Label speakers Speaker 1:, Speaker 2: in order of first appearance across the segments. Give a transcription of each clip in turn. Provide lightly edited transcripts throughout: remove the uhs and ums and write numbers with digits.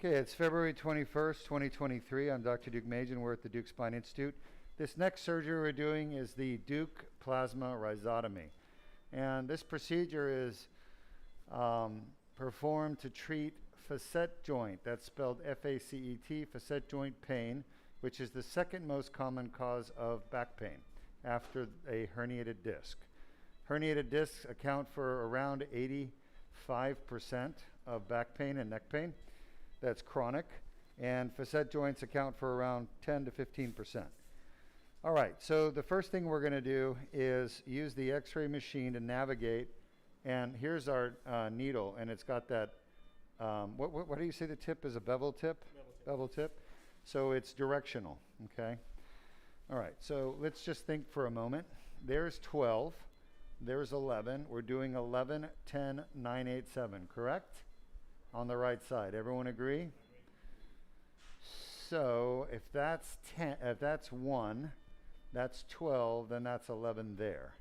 Speaker 1: Okay, it's February 21st, 2023. I'm Dr. Deuk Majan. We're at the Deuk Spine Institute. This next surgery we're doing is the Deuk plasma rhizotomy. And this procedure is performed to treat facet joint, that's spelled F-A-C-E-T, facet joint pain, which is the second most common cause of back pain after a herniated disc. Herniated discs account for around 85% of back pain and neck pain. That's chronic, and facet joints account for around 10 to 15%. All right, so the first thing we're going to do is use the x-ray machine to navigate, and here's our needle, and it's got that, what do you say the tip is, a bevel tip? Bevel tip. So it's directional, okay? All right, so let's just think for a moment. There's 12, there's 11. We're doing 11, 10, 9, 8, 7, correct? On the right side. Everyone agree? So if that's 10, if that's 1, that's 12, then that's 11 there.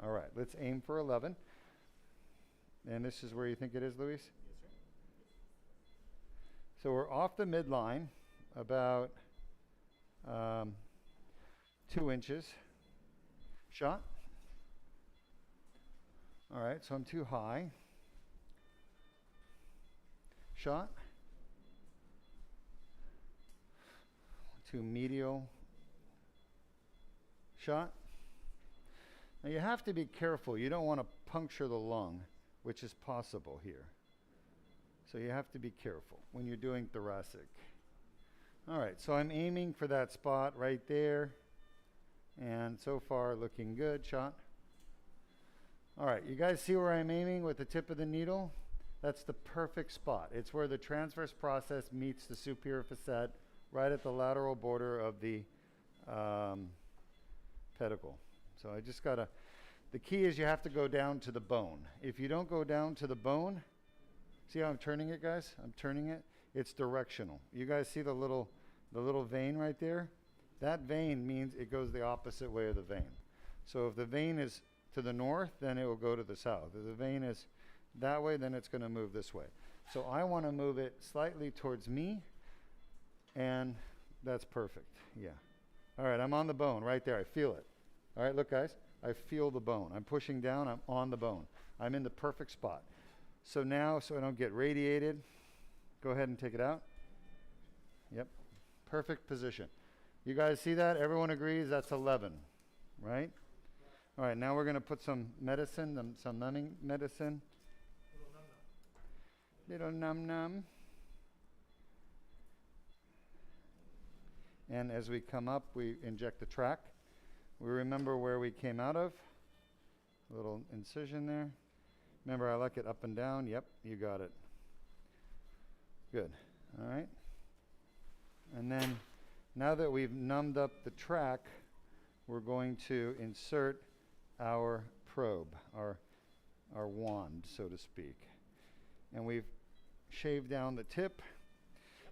Speaker 1: All right, let's aim for 11. And this is where you think it is, Luis? Yes, sir. So we're off the midline, about 2 inches. Shot. All right, so I'm too high. Shot. To medial. Shot. Now you have to be careful. You don't want to puncture the lung, which is possible here. So you have to be careful when you're doing thoracic. All right, so I'm aiming for that spot right there. And so far looking good. Shot. All right, you guys see where I'm aiming with the tip of the needle? That's the perfect spot. It's where the transverse process meets the superior facet, right at the lateral border of the pedicle. So I just gotta, the key is you have to go down to the bone. If you don't go down to the bone, see how I'm turning it, guys? I'm turning it. It's directional. You guys see the little vein right there? That vein means it goes the opposite way of the vein. So if the vein is to the north, then it will go to the south. If the vein is that way, then it's going to move this way. So I want to move it slightly towards me, and that's perfect. Yeah. All right, I'm on the bone right there. I feel it. All right, look, guys. I feel the bone. I'm pushing down. I'm on the bone. I'm in the perfect spot. So now, so I don't get radiated, go ahead and take it out. Yep. Perfect position. You guys see that? Everyone agrees that's 11, right? All right, now we're going to put some medicine, some numbing medicine. Little num-num. And as we come up, we inject the track. We remember where we came out of. A little incision there. Remember, I like it up and down. Yep, you got it. Good. All right. And then, now that we've numbed up the track, we're going to insert our probe, our wand, so to speak. And we've shaved down the tip.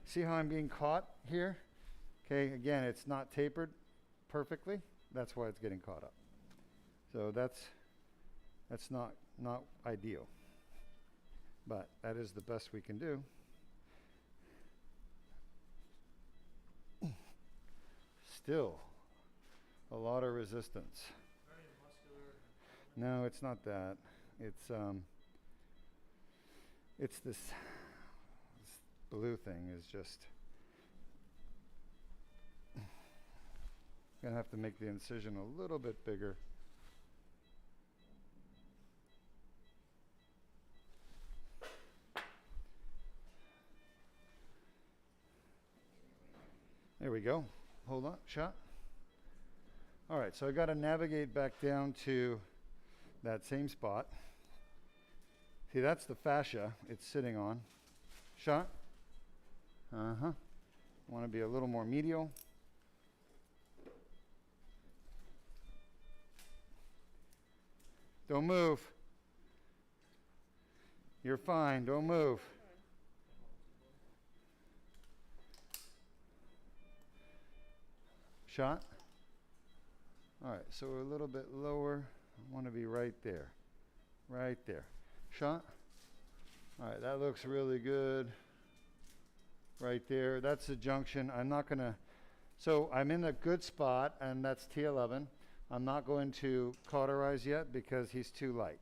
Speaker 1: See how I'm being caught here? Okay, again, it's not tapered perfectly. That's why it's getting caught up. So that's not ideal. But that is the best we can do. Still a lot of resistance. No, it's not that. It's this blue thing is just gonna have to make the incision a little bit bigger. There we go. Hold on, shot. All right, so I got to navigate back down to that same spot. See, that's the fascia it's sitting on. Shot. Want to be a little more medial. Don't move. You're fine. Don't move. Shot. All right, so we're a little bit lower. I want to be right there. Right there. Shot. All right, that looks really good. right there. That's the junction. I'm not going to, so I'm in a good spot, and that's T11. I'm not going to cauterize yet because he's too light.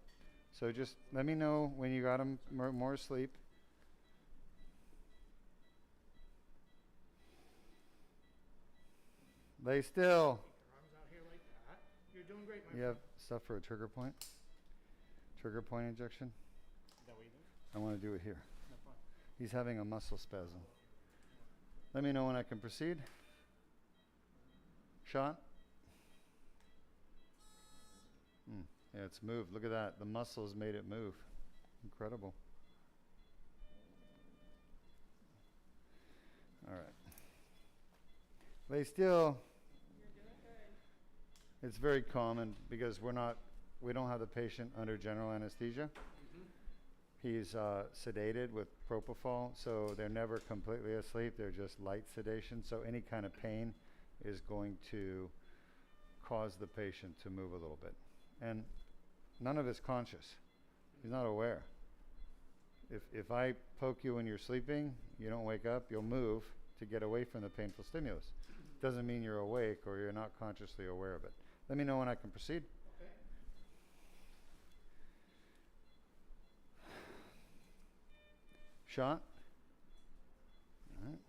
Speaker 1: So just let me know when you got him more asleep. Lay still.
Speaker 2: Your arms out here like that. You're doing great, my
Speaker 1: You have stuff for a trigger point? Trigger point injection?
Speaker 2: Is that what you do?
Speaker 1: I want to do it here.
Speaker 2: No fun.
Speaker 1: He's having a muscle spasm. Let me know when I can proceed. Shot. Yeah, it's moved. Look at that. The muscles made it move. Incredible. All right. Lay still.
Speaker 3: You're doing good.
Speaker 1: It's very common because we don't have the patient under general anesthesia. He's sedated with propofol, so they're never completely asleep. They're just light sedation. So any kind of pain is going to cause the patient to move a little bit. And none of it's conscious. He's not aware. If I poke you when you're sleeping, you don't wake up, you'll move to get away from the painful stimulus. Doesn't mean you're awake or you're not consciously aware of it. Let me know when I can proceed.
Speaker 2: Okay.
Speaker 1: Shot. All right.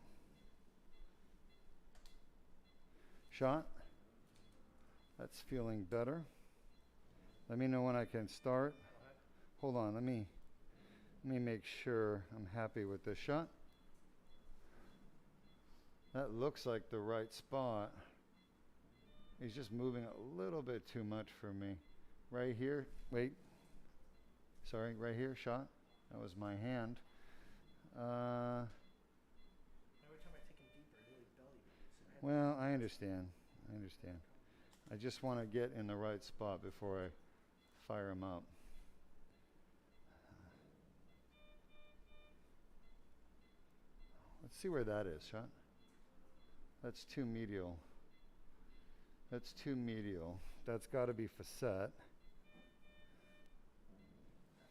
Speaker 1: Shot. That's feeling better. Let me know when I can start. Hold on, let me make sure I'm happy with this shot. That looks like the right spot. He's just moving a little bit too much for me. Right here, wait. Sorry, right here, shot. That was my hand.
Speaker 2: Every time I take him deeper, it really belly moves.
Speaker 1: Well, I understand. I just want to get in the right spot before I fire him up. Let's see where that is, shot. That's too medial. That's got to be facet.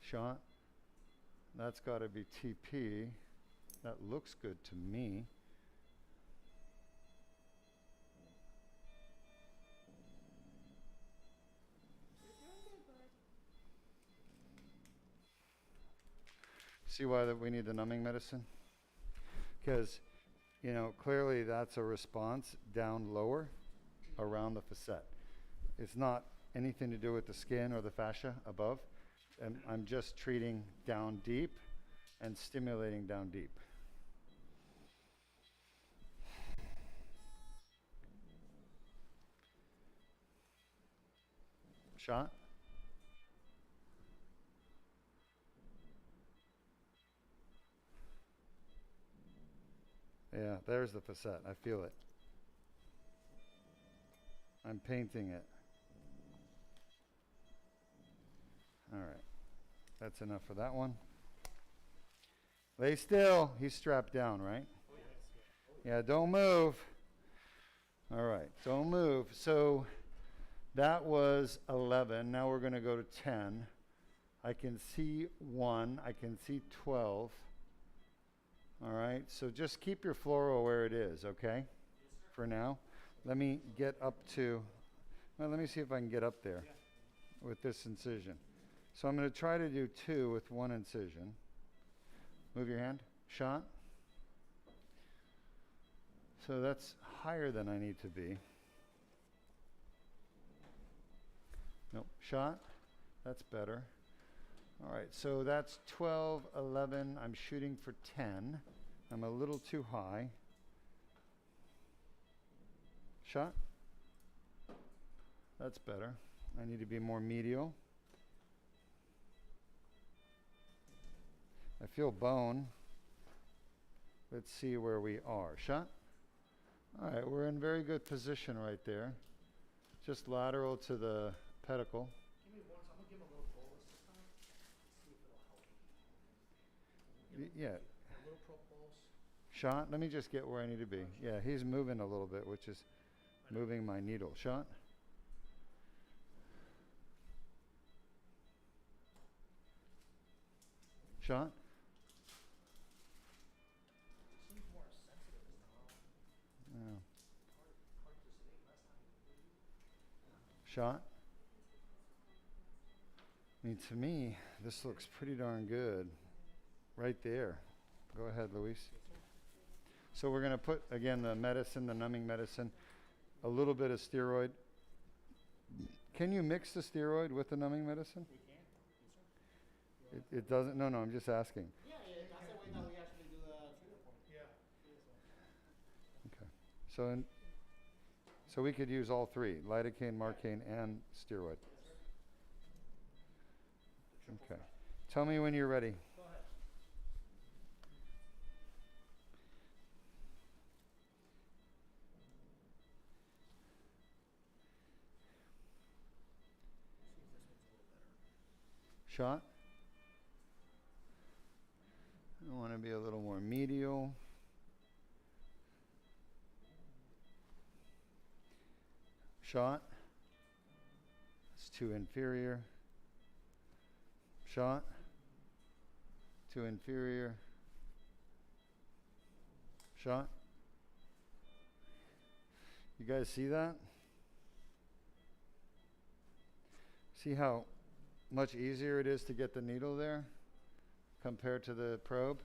Speaker 1: Shot. That's got to be TP. That looks good to me.
Speaker 3: You're doing good, bud.
Speaker 1: See why that we need the numbing medicine? Because, you know, clearly that's a response down lower around the facet. It's not anything to do with the skin or the fascia above. And I'm just treating down deep and stimulating down deep. Shot. Yeah, there's the facet. I feel it. I'm painting it. All right. That's enough for that one. Lay still. He's strapped down, right? Yeah, don't move. All right, don't move. So that was 11. Now we're going to go to 10. I can see 1. I can see 12. All right, so just keep your fluoro where it is, okay? For now. Let me get up to, well, let me see if I can get up there with this incision. So I'm going to try to do 2 with 1 incision. Move your hand. Shot. So that's higher than I need to be. Nope. Shot. That's better. All right, so that's 12, 11. I'm shooting for 10. I'm a little too high. Shot. That's better. I need to be more medial. I feel bone. Let's see where we are. Shot. All right, we're in very good position right there. Just lateral to the pedicle.
Speaker 2: Give me one, so I'm going to give him a little bolus this time. See if it'll help.
Speaker 1: Yeah.
Speaker 2: A little bolus.
Speaker 1: Shot. Let me just get where I need to be. Yeah, he's moving a little bit, which is moving my needle. Shot. Shot.
Speaker 2: Seems more
Speaker 1: Shot? I mean, to me, this looks pretty darn good. Right there. Go ahead, Luis. So we're going to put, again, the medicine, the numbing medicine, a little bit of steroid. Can you mix the steroid with the numbing medicine?
Speaker 2: We can. Yes, sir.
Speaker 1: It doesn't, no, I'm just asking.
Speaker 2: Yeah, yeah, that's the way that we actually do the treatment for me.
Speaker 1: Okay. So we could use all three, lidocaine, marcaine, and steroid. Okay. Tell me when you're ready.
Speaker 2: Go ahead. See if this one's a little better.
Speaker 1: Shot. I want to be a little more medial. Shot. It's too inferior. Shot. Too inferior. Shot. You guys see that? See how much easier it is to get the needle there compared to the probe?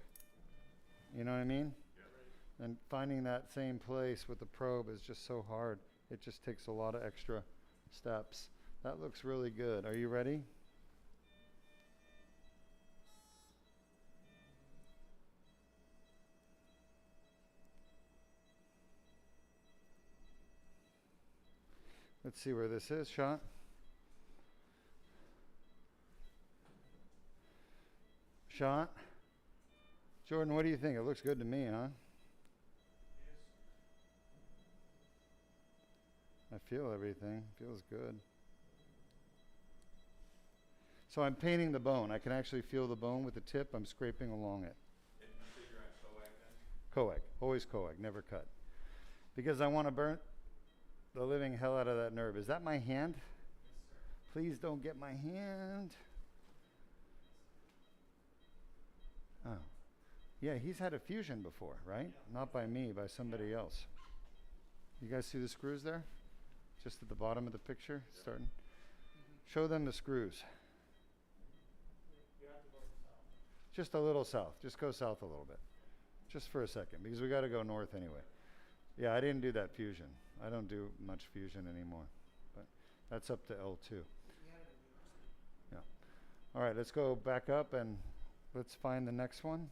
Speaker 1: You know what I mean? Yeah. And finding that same place with the probe is just so hard. It just takes a lot of extra steps. That looks really good. Are you ready? Let's see where this is. Shot. Shot. Jordan, what do you think? It looks good to me, huh? I feel everything. Feels good. So I'm painting the bone. I can actually feel the bone with the tip. I'm scraping along it.
Speaker 4: And you say you're at coag then?
Speaker 1: Coag. Always coag. Never cut. Because I want to burn the living hell out of that nerve. Is that my hand?
Speaker 4: Yes, sir.
Speaker 1: Please don't get my hand. Oh. Yeah, he's had a fusion before, right?
Speaker 2: Yeah.
Speaker 1: Not by me, by somebody else. You guys see the screws there? Just at the bottom of the picture, starting.
Speaker 2: Mm-hmm.
Speaker 1: Show them the screws.
Speaker 2: You have to go south.
Speaker 1: Just a little south. Just go south a little bit. Just for a second, because we got to go north anyway. Yeah, I didn't do that fusion. I don't do much fusion anymore. But that's up to L2.
Speaker 2: We had it in New York City.
Speaker 1: Yeah. All right, let's go back up and let's find the next one.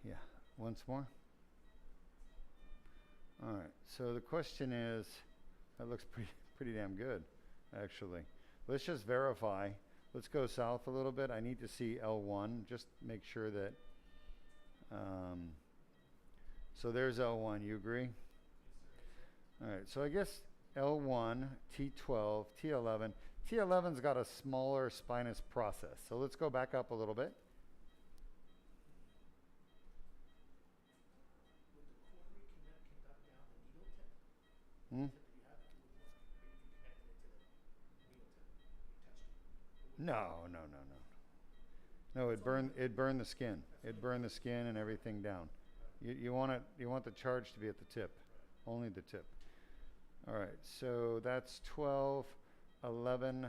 Speaker 1: Yeah, once more. All right, so the question is, that looks pretty damn good, actually. Let's just verify. Let's go south a little bit. I need to see L1, just make sure that, so there's L1, you agree? All right, so I guess L1, T12, T11. T11's got a smaller spinous process. So let's go back up a little bit.
Speaker 2: Would the cord we conduct down the needle tip?
Speaker 1: Hmm?
Speaker 2: Tip that you have, it would work. Maybe if you connected it to the needle tip, you touched it. It would
Speaker 1: No, no, no, no. No, it'd burn the skin. It'd burn the skin and everything down. You want the charge to be at the tip, only the tip. All right, so that's 12, 11,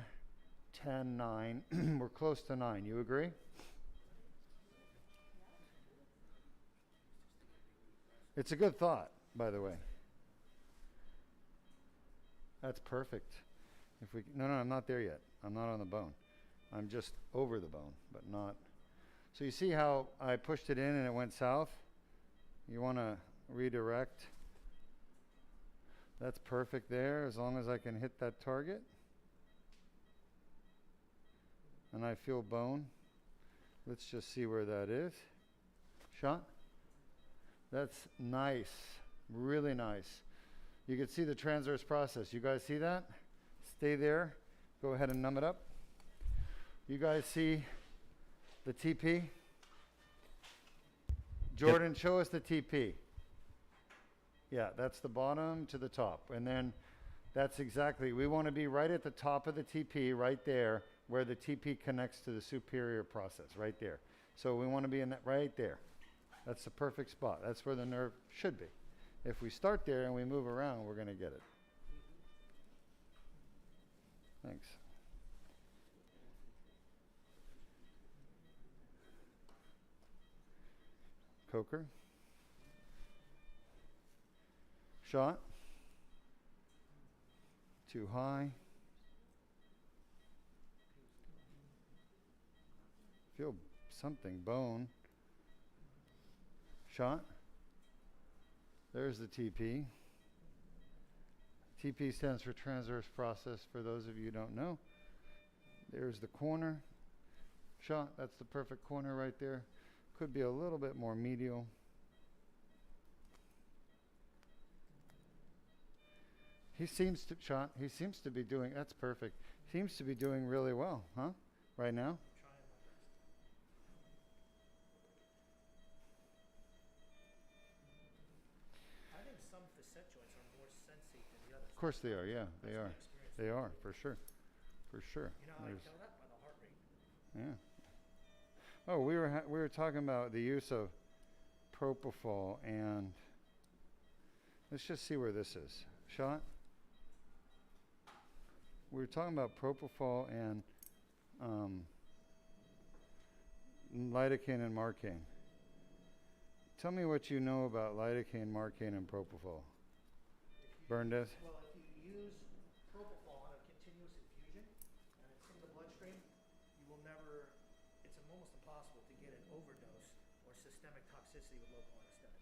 Speaker 1: 10, 9. We're close to 9. You agree? It's a good thought, by the way. That's perfect. If we no, I'm not there yet. I'm not on the bone. I'm just over the bone, but not. So you see how I pushed it in and it went south? You want to redirect. That's perfect there, as long as I can hit that target. And I feel bone. Let's just see where that is. Shot. That's nice, really nice. You can see the transverse process. You guys see that? Stay there. Go ahead and numb it up. You guys see the TP? Jordan, show us the TP. Yeah, that's the bottom to the top. And then that's exactly, we want to be right at the top of the TP, right there, where the TP connects to the superior process, right there. So we want to be in that right there. That's the perfect spot. That's where the nerve should be. If we start there and we move around, we're going to get it. Thanks. Coker. Shot. Too high. Feel something. Bone. Shot. There's the TP. TP stands for transverse process for those of you who don't know. There's the corner. Shot. That's the perfect corner right there. Could be a little bit more medial. He seems to be doing, that's perfect. Seems to be doing really well, huh? Right now?
Speaker 2: Trying my best. I think some facet joints are more sensate than the others.
Speaker 1: Of course they are, yeah, they
Speaker 2: That's my
Speaker 1: are.
Speaker 2: experience.
Speaker 1: They are, for sure. For sure.
Speaker 2: You know how I
Speaker 1: There's-
Speaker 2: tell that? By the heart rate.
Speaker 1: Yeah. Oh, we were talking about the use of propofol, and let's just see where this is. Shot. We were talking about propofol and lidocaine and marcaine. Tell me what you know about lidocaine, marcaine, and propofol. Berndes?
Speaker 2: Well, if you use propofol on a continuous infusion and it's in the bloodstream, you will never, it's almost impossible to get an overdose or systemic toxicity with local anesthetics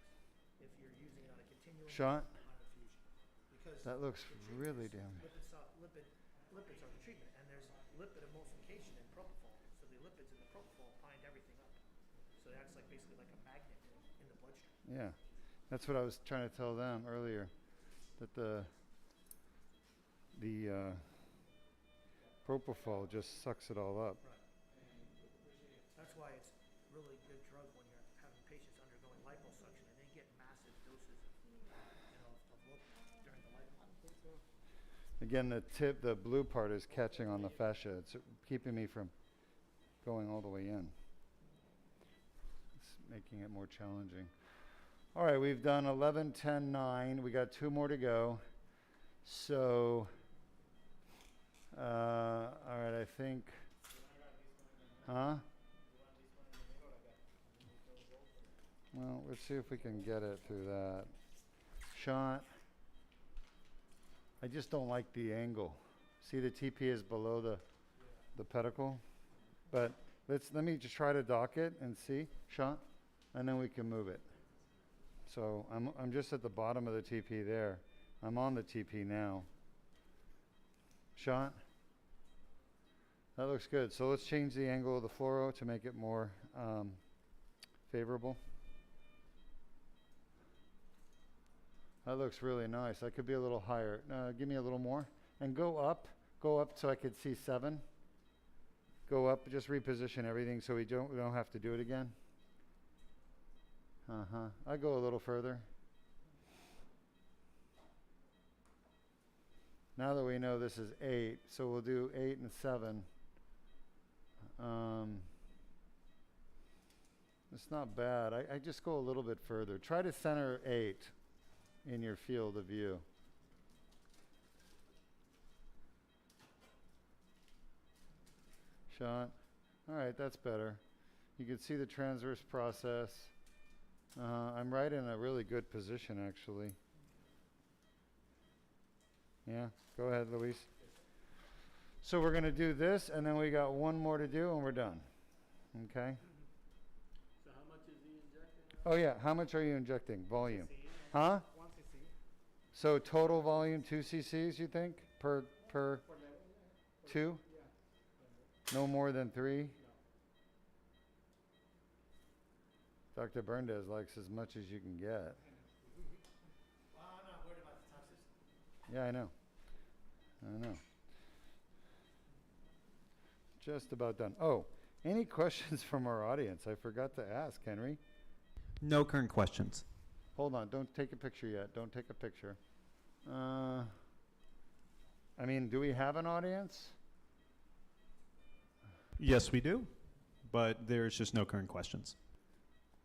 Speaker 2: if you're using it on a continuous
Speaker 1: Shot.
Speaker 2: on infusion. Because
Speaker 1: That looks
Speaker 2: the treatment
Speaker 1: really
Speaker 2: is
Speaker 1: damn.
Speaker 2: lipids are the treatment, and there's lipid emulsification in propofol. So the lipids in the propofol bind everything up. So it acts like basically like a magnet in the bloodstream.
Speaker 1: Yeah, that's what I was trying to tell them earlier, that the propofol just sucks it all up.
Speaker 2: Right. That's why it's really good drug when you're having patients undergoing liposuction and they get massive doses of lipid during the lipo.
Speaker 1: Again, the blue part is catching on the fascia. It's keeping me from going all the way in. It's making it more challenging. All right, we've done 11, 10, 9. We got 2 more to go. So, all right, I think, huh? Well, let's see if we can get it through that. Shot. I just don't like the angle. See, the TP is below the pedicle, but let me just try to dock it and see. Shot, and then we can move it. So I'm just at the bottom of the TP there. I'm on the TP now. Shot. That looks good. So let's change the angle of the fluoro to make it more favorable. That looks really nice. That could be a little higher. Give me a little more. And go up so I could see 7. Go up, just reposition everything so we don't have to do it again. I go a little further. Now that we know this is 8, so we'll do 8 and 7. It's not bad. I just go a little bit further. Try to center 8 in your field of view. Shot. All right, that's better. You can see the transverse process. I'm right in a really good position, actually. Yeah, go ahead, Luis. So we're going to do this, and then we got 1 more to do, and we're done. Okay?
Speaker 5: So how much is he injecting?
Speaker 1: Oh, yeah. How much are you injecting? Volume. Huh?
Speaker 2: 1 cc.
Speaker 1: So total volume 2 cc's, you think? Per 2? No more than 3? Dr. Berndes likes as much as you can get.
Speaker 2: Well, I'm not worried about the toxicity.
Speaker 1: Yeah, I know. Just about done. Oh, any questions from our audience? I forgot to ask, Henry.
Speaker 6: No current questions.
Speaker 1: Hold on, don't take a picture yet. Don't take a picture. I mean, do we have an audience?
Speaker 6: Yes, we do. but there's just no current questions.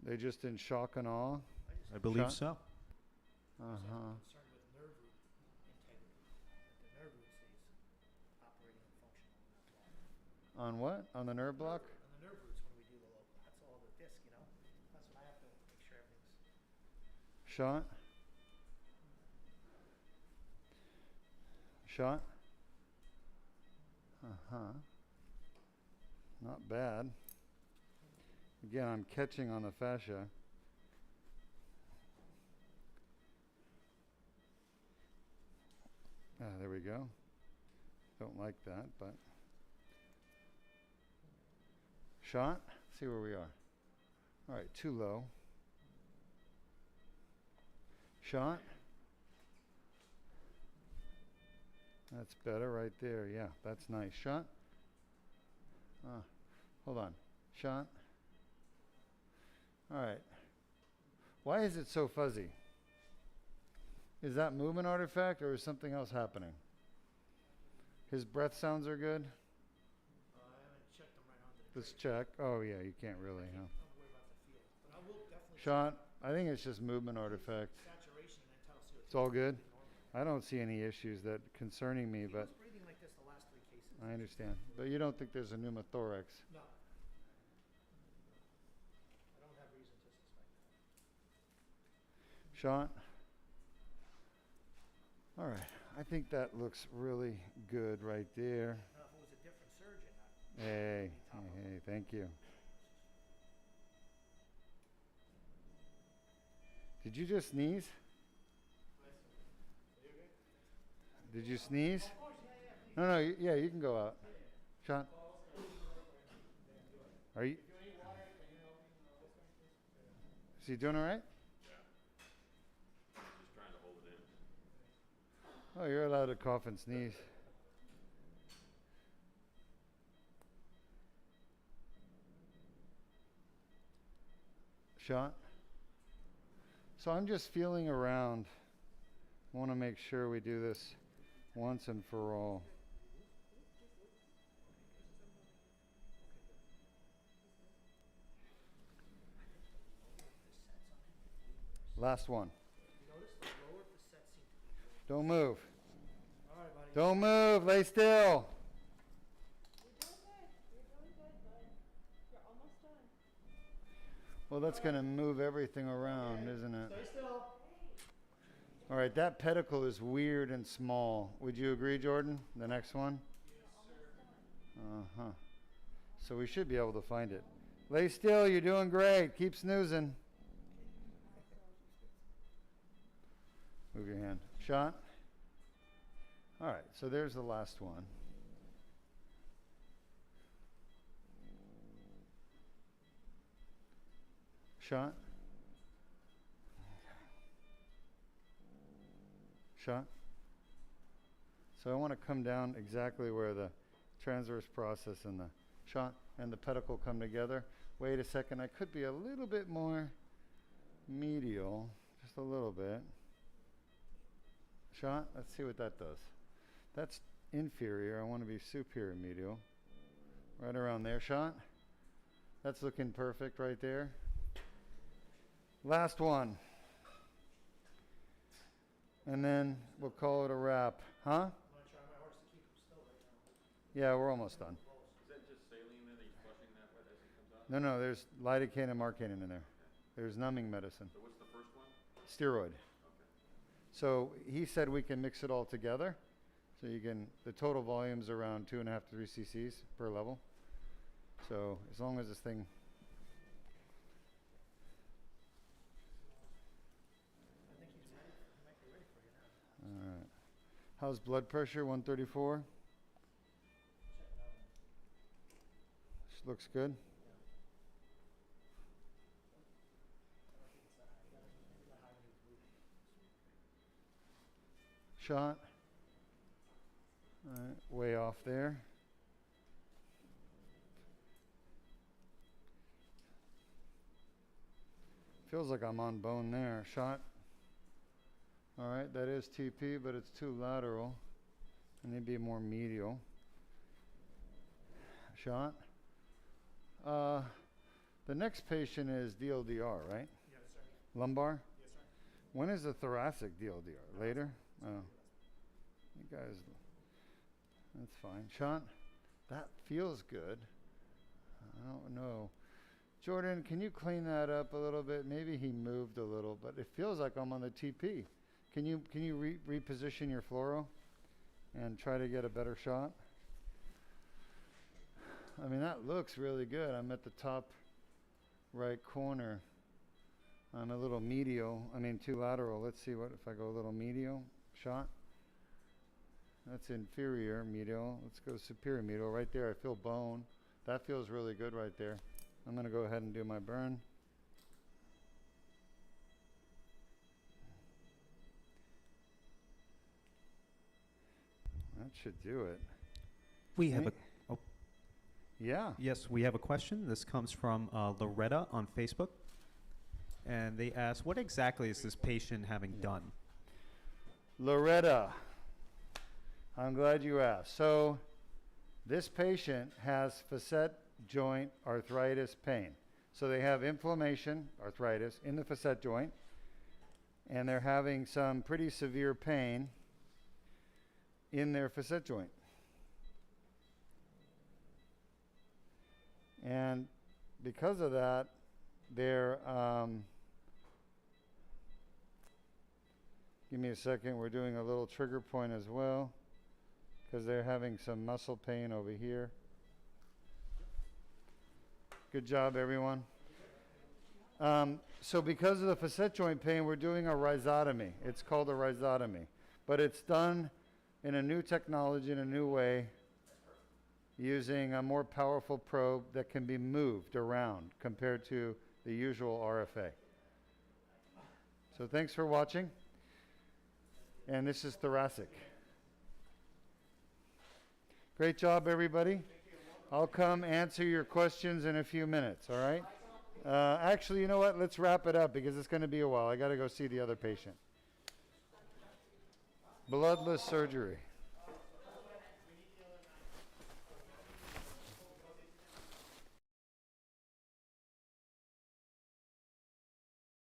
Speaker 1: They just in shock and awe.
Speaker 6: I believe
Speaker 1: Shot?
Speaker 6: so.
Speaker 1: Uh-huh.
Speaker 2: Concerned with nerve root integrity, that the nerve root stays operating and functional in that block.
Speaker 1: On what? On the nerve block?
Speaker 2: On the nerve roots when we do the local, that's all the disc, you know? That's what I have to make sure everything's.
Speaker 1: Shot? Shot? Uh-huh. Not bad. Again, I'm catching on the fascia. Ah, there we go. Don't like that, but. Shot? See where we are. All right, too low. Shot? That's better right there. Yeah, that's nice. Shot? Hold on. Shot? All right. Why is it so fuzzy? Is that movement artifact or is something else happening? His breath sounds are good.
Speaker 2: I haven't checked them right onto the
Speaker 1: Let's
Speaker 2: trigger.
Speaker 1: check. Oh yeah, you can't really, huh?
Speaker 2: I'm worried about the feel, but I will definitely
Speaker 1: Shot? I think it's just movement artifact.
Speaker 2: check saturation and then tell CO2.
Speaker 1: It's all good?
Speaker 2: Normal.
Speaker 1: I don't see any issues that concerning me,
Speaker 2: He
Speaker 1: but
Speaker 2: was breathing like this the last 3 cases.
Speaker 1: I understand. But you don't think there's a pneumothorax?
Speaker 2: No. I don't have reason to suspect that.
Speaker 1: Shot? All right. I think that looks really good right there.
Speaker 2: Now, if it was a different surgeon,
Speaker 1: Hey, hey, thank you. Did you just sneeze? Did you sneeze? No, no, yeah, you can go out. Shot. Are you? Is he doing all right?
Speaker 4: Just trying to hold it in.
Speaker 1: Oh, you're allowed to cough and sneeze. Shot. So I'm just feeling around. Want to make sure we do this once and for all. Last one.
Speaker 2: you notice the lower facets seem to be.
Speaker 1: Don't move.
Speaker 2: All right, buddy.
Speaker 1: Don't move. Lay still.
Speaker 3: You're doing good. You're doing good, bud. You're almost done.
Speaker 1: Well, that's going to move everything around, isn't it?
Speaker 2: Stay still.
Speaker 1: All right, that pedicle is weird and small. Would you agree, Jordan? The next one? Uh-huh. So we should be able to find it. Lay still. You're doing great. Keep snoozing. Move your hand. Shot. All right, so there's the last one. Shot. Shot. So I want to come down exactly where the transverse process and the shot and the pedicle come together. Wait a second, I could be a little bit more medial, just a little bit. Shot, let's see what that does. That's inferior, I want to be superior medial. Right around there, shot. That's looking perfect right there. Last one. And then we'll call it a wrap. Huh?
Speaker 2: I'm going to try my hardest to keep him still right now.
Speaker 1: Yeah, we're almost done.
Speaker 4: Is that just saline that he's flushing that way as it comes out?
Speaker 1: No, no, there's lidocaine and marcaine in there. There's numbing medicine.
Speaker 4: So what's the first one?
Speaker 1: Steroid.
Speaker 4: Okay.
Speaker 1: So he said we can mix it all together. So you can, the total volume's around 2.5 to 3 cc's per level. So as long as this thing,
Speaker 2: I think he's ready. He might be ready for you now.
Speaker 1: all right. How's blood pressure? 134?
Speaker 2: Check it out.
Speaker 1: Looks good. Shot. All right, way off there. Feels like I'm on bone there. Shot. All right, that is TP, but it's too lateral. I need to be more medial. Shot. The next patient is DLDR, right?
Speaker 2: Yes, sir.
Speaker 1: Lumbar?
Speaker 2: Yes, sir.
Speaker 1: When is the thoracic DLDR? Later? Oh. You guys, that's fine. Sean, that feels good. I don't know. Jordan, can you clean that up a little bit? Maybe he moved a little, but it feels like I'm on the TP. Can you reposition your fluoro and try to get a better shot? I mean, that looks really good. I'm at the top right corner on a little medial. I mean, two lateral. Let's see what if I go a little medial shot. That's inferior medial. Let's go superior medial. Right there, I feel bone. That feels really good right there. I'm going to go ahead and do my burn. That should do it.
Speaker 6: We have
Speaker 1: Any-
Speaker 6: a
Speaker 1: Yeah.
Speaker 6: yes, we have a question. This comes from Loretta on Facebook, and they ask, "What exactly is this patient having done?"
Speaker 1: Loretta, I'm glad you asked. So this patient has facet joint arthritis pain. So they have inflammation, arthritis, in the facet joint, and they're having some pretty severe pain in their facet joint. And because of that, they're, give me a second, we're doing a little trigger point as well, because they're having some muscle pain over here. Good job, everyone. So because of the facet joint pain, we're doing a rhizotomy. It's called a rhizotomy. But it's done in a new technology, in a new way, using a more powerful probe that can be moved around compared to the usual RFA. So thanks for watching. And this is thoracic. Great job, everybody. I'll come answer your questions in a few minutes, all right? Actually, you know what? Let's wrap it up because it's going to be a while. I got to go see the other patient. Bloodless surgery.